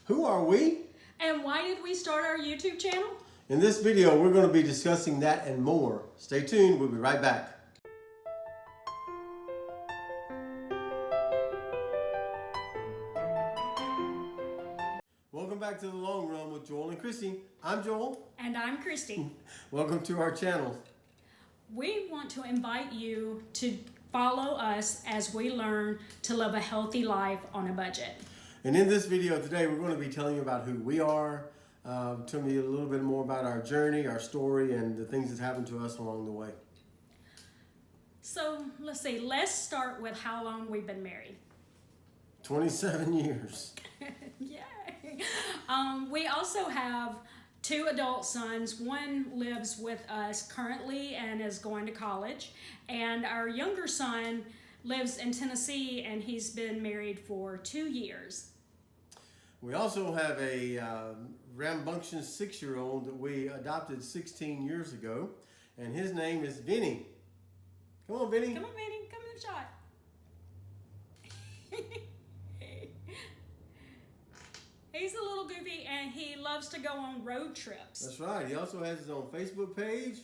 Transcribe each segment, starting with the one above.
Who are we? And why did we start our YouTube channel? In this video, we're going to be discussing that and more. Stay tuned, we'll be right back. Welcome back to The Long Run with Joel and Christy. I'm Joel. And I'm Christy. Welcome to our channel. We want to invite you to follow us as we learn to live a healthy life on a budget. And in this video today, we're going to be telling you about who we are, telling you a little bit more about our journey, our story, and the things that happened to us along the way. So let's start with how long we've been married. 27 years. Yay! We also have 2 adult sons. One lives with us currently and is going to college. And our younger son lives in Tennessee and he's been married for 2 years. We also have a rambunctious 6-year-old that we adopted 16 years ago. And his name is Vinny. Come on, Vinny. Come on, Vinny. Come in the shot. He's a little goofy and he loves to go on road trips. That's right. He also has his own Facebook page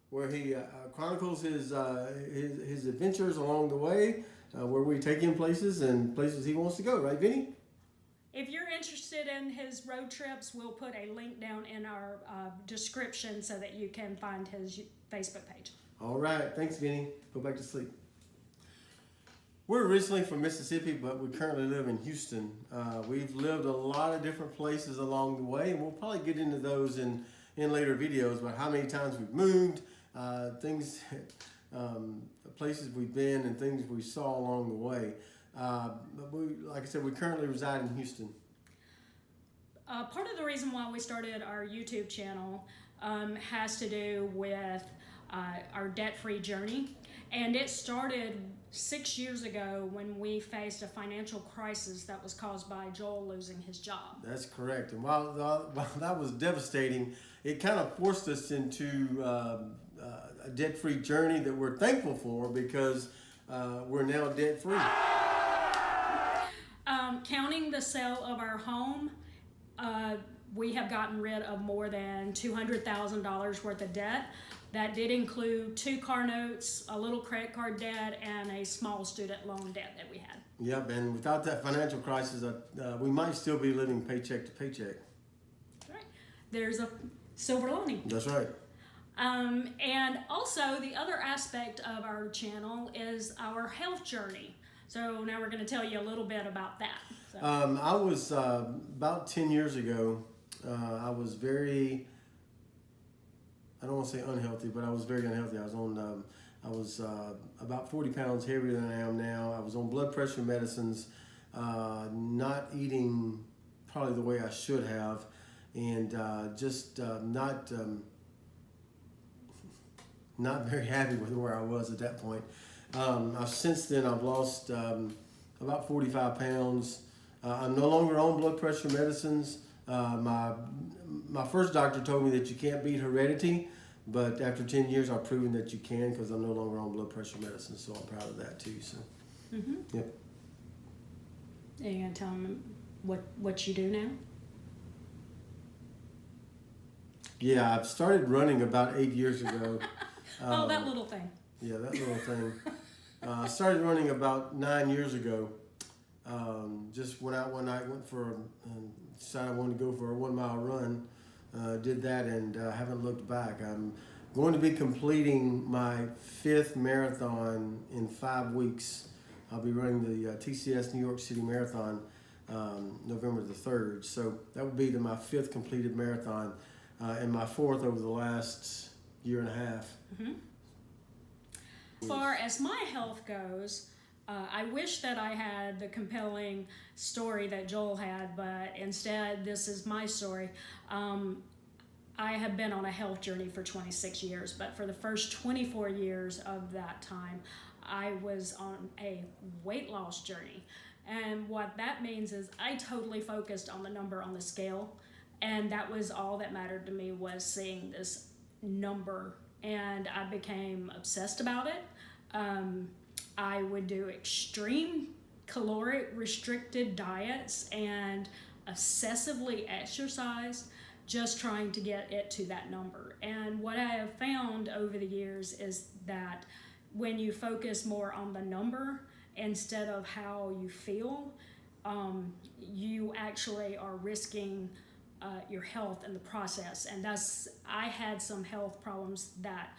where he chronicles his adventures along the way, where we take him places and places he wants to go. Right, Vinny? If you're interested in his road trips, we'll put a link down in our description so that you can find his Facebook page. All right. Thanks, Vinny. Go back to sleep. We're originally from Mississippi, but we currently live in Houston. We've lived a lot of different places along the way, and we'll probably get into those in later videos about how many times we've moved, things, places we've been, and things we saw along the way. But like I said, we currently reside in Houston. Part of the reason why we started our YouTube channel has to do with our debt-free journey. And it started 6 years ago when we faced a financial crisis that was caused by Joel losing his job. That's correct. And while that was devastating, it kind of forced us into a debt-free journey that we're thankful for because we're now debt-free. Counting the sale of our home, we have gotten rid of more than $200,000 worth of debt. That did include 2 car notes, a little credit card debt, and a small student loan debt that we had. Yep, and without that financial crisis, we might still be living paycheck to paycheck. Right. There's a silver lining. That's right. And also, the other aspect of our channel is our health journey. So now we're going to tell you a little bit about that. So. I was, about 10 years ago, I was very... I don't want to say unhealthy, but I was very unhealthy. I was about 40 pounds heavier than I am now. I was on blood pressure medicines, not eating probably the way I should have, and just not very happy with where I was at that point. Since then, I've lost about 45 pounds. I'm no longer on blood pressure medicines. My first doctor told me that you can't beat heredity, but after 10 years, I've proven that you can because I'm no longer on blood pressure medicine, so I'm proud of that too. So, Yep. Are you going to tell them what you do now? Yeah, I've started running about 8 years ago. Oh, that little thing. Yeah, that little thing. I started running about 9 years ago. Just went out one night, decided I wanted to go for a 1-mile run. Did that and haven't looked back. I'm going to be completing my 5th marathon in 5 weeks. I'll be running the TCS New York City Marathon November the 3rd. So that would be my 5th completed marathon and my 4th over the last year and a half. Mm-hmm. As far as my health goes, I wish that I had the compelling story that Joel had, but instead this is my story. I have been on a health journey for 26 years, but for the first 24 years of that time, I was on a weight loss journey. And what that means is I totally focused on the number on the scale, and that was all that mattered to me, was seeing this number, and I became obsessed about it. I would do extreme caloric restricted diets, and obsessively exercise just trying to get it to that number. And what I have found over the years is that when you focus more on the number instead of how you feel, you actually are risking your health in the process. And I had some health problems that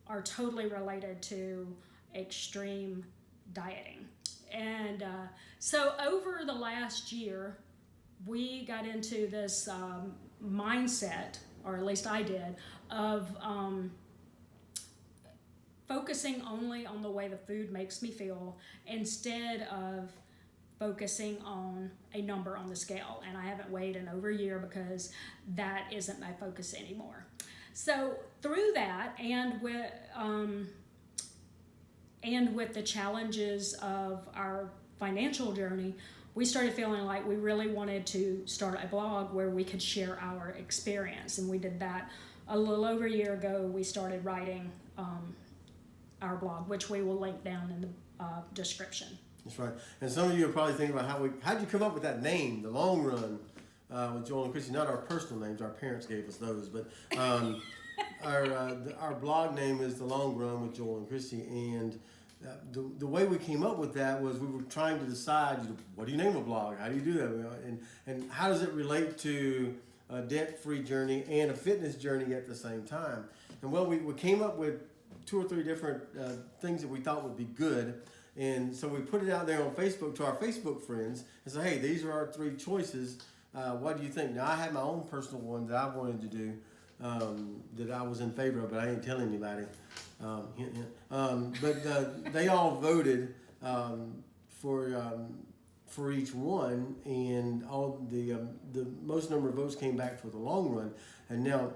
are totally related to extreme dieting. And so over the last year, we got into this mindset, or at least I did, of focusing only on the way the food makes me feel instead of focusing on a number on the scale. And I haven't weighed in over a year because that isn't my focus anymore. So through that, and with the challenges of our financial journey, we started feeling like we really wanted to start a blog where we could share our experience. And we did that a little over a year ago. We started writing our blog, which we will link down in the description. That's right. And some of you are probably thinking about how'd you come up with that name, The Long Run, with Joel and Christy? Not our personal names, our parents gave us those, but our blog name is The Long Run with Joel and Christy. And the way we came up with that was we were trying to decide, what do you name a blog? How do you do that? And how does it relate to a debt-free journey and a fitness journey at the same time? And well, we came up with 2 or 3 different things that we thought would be good. And so we put it out there on Facebook to our Facebook friends and said, hey, these are our 3 choices. What do you think? Now, I had my own personal one that I wanted to do that I was in favor of, but I didn't tell anybody. Hint, hint. But they all voted for each one, and all the most number of votes came back for The Long Run. And now,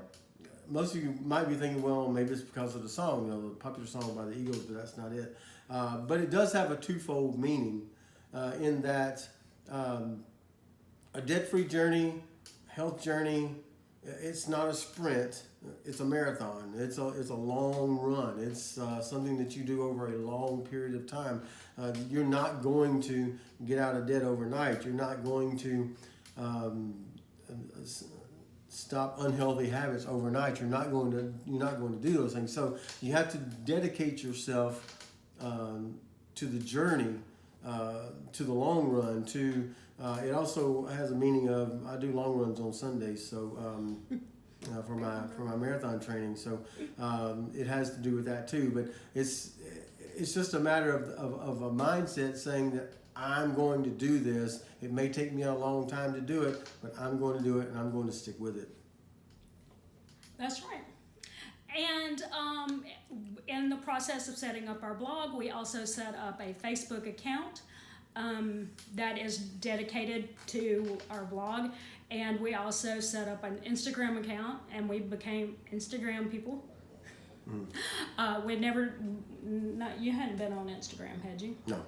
most of you might be thinking, well, maybe it's because of the song, the popular song by the Eagles, but that's not it. But it does have a twofold meaning in that a debt-free journey, health journey, it's not a sprint, it's a marathon. It's a long run. It's something that you do over a long period of time. You're not going to get out of debt overnight. You're not going to stop unhealthy habits overnight. You're not going to do those things. So you have to dedicate yourself to the journey, to the long run. It also has a meaning of, I do long runs on Sundays, so for my marathon training. So it has to do with that too. But it's just a matter of a mindset saying that I'm going to do this. It may take me a long time to do it, but I'm going to do it, and I'm going to stick with it. That's right. And in the process of setting up our blog, we also set up a Facebook account that is dedicated to our blog. And we also set up an Instagram account, and we became Instagram people. You hadn't been on Instagram, had you? No.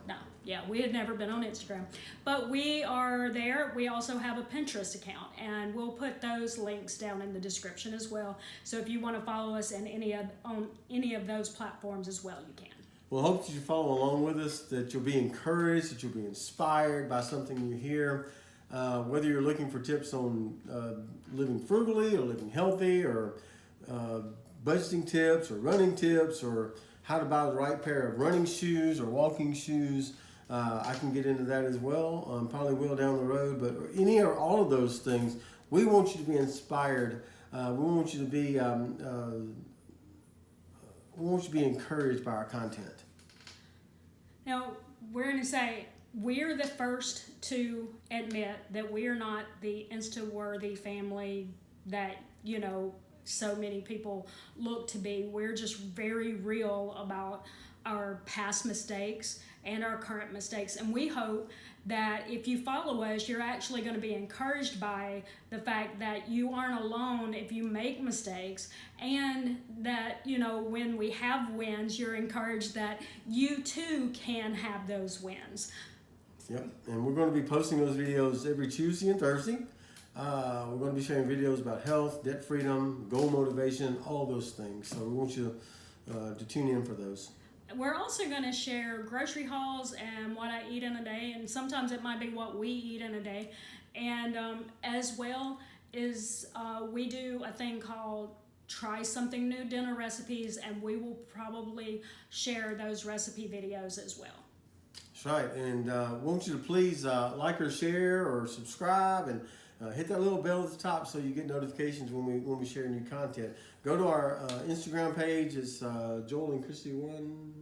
Yeah, we had never been on Instagram. But we are there. We also have a Pinterest account, and we'll put those links down in the description as well. So if you want to follow us on any of those platforms as well, you can. Well, hope that you follow along with us, that you'll be encouraged, that you'll be inspired by something you hear. Whether you're looking for tips on living frugally or living healthy, or budgeting tips or running tips, or how to buy the right pair of running shoes or walking shoes, I can get into that as well. Probably will down the road, but any or all of those things, we want you to be inspired. We want you to be encouraged by our content. Now, we're going to say we're the first to admit that we are not the Insta-worthy family that, so many people look to be. We're just very real about our past mistakes and our current mistakes. And we hope that if you follow us, you're actually going to be encouraged by the fact that you aren't alone if you make mistakes, and that, when we have wins, you're encouraged that you too can have those wins. Yep, and we're going to be posting those videos every Tuesday and Thursday. We're going to be sharing videos about health, debt freedom, goal motivation, all those things. So we want you to tune in for those. We're also going to share grocery hauls and what I eat in a day, and sometimes it might be what we eat in a day. And as well is we do a thing called Try Something New Dinner Recipes, and we will probably share those recipe videos as well. That's right, and want you to please like or share or subscribe, and hit that little bell at the top so you get notifications when we share new content. Go to our Instagram page. It's Joel and Christy one.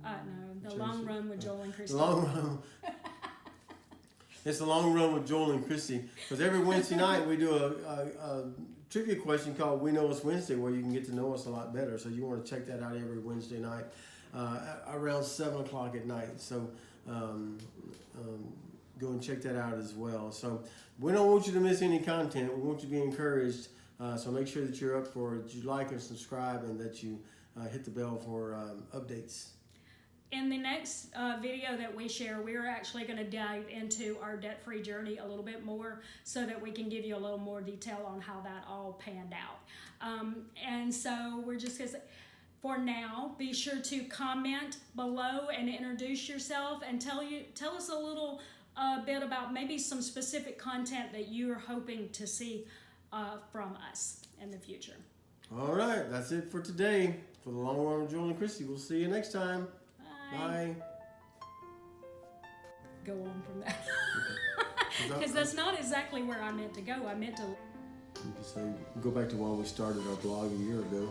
No, the long run with Joel and Christy. The long run. It's the long run with Joel and Christy, because every Wednesday night we do a trivia question called We Know It's Wednesday, where you can get to know us a lot better. So you want to check that out every Wednesday night around 7 o'clock at night. So go and check that out as well. So we don't want you to miss any content. We want you to be encouraged. So make sure that you're up for it, that you like and subscribe, and that you hit the bell for updates. In the next video that we share, we're actually going to dive into our debt-free journey a little bit more so that we can give you a little more detail on how that all panned out. And so we're just going to say, for now, be sure to comment below and introduce yourself and tell us a little bit about maybe some specific content that you're hoping to see from us in the future. All right, that's it for today. For the long run with Joel and Christy, we'll see you next time. Bye. Go on from that. Because that's not exactly where I meant to go. I meant to... You can say, go back to when we started our blog a year ago.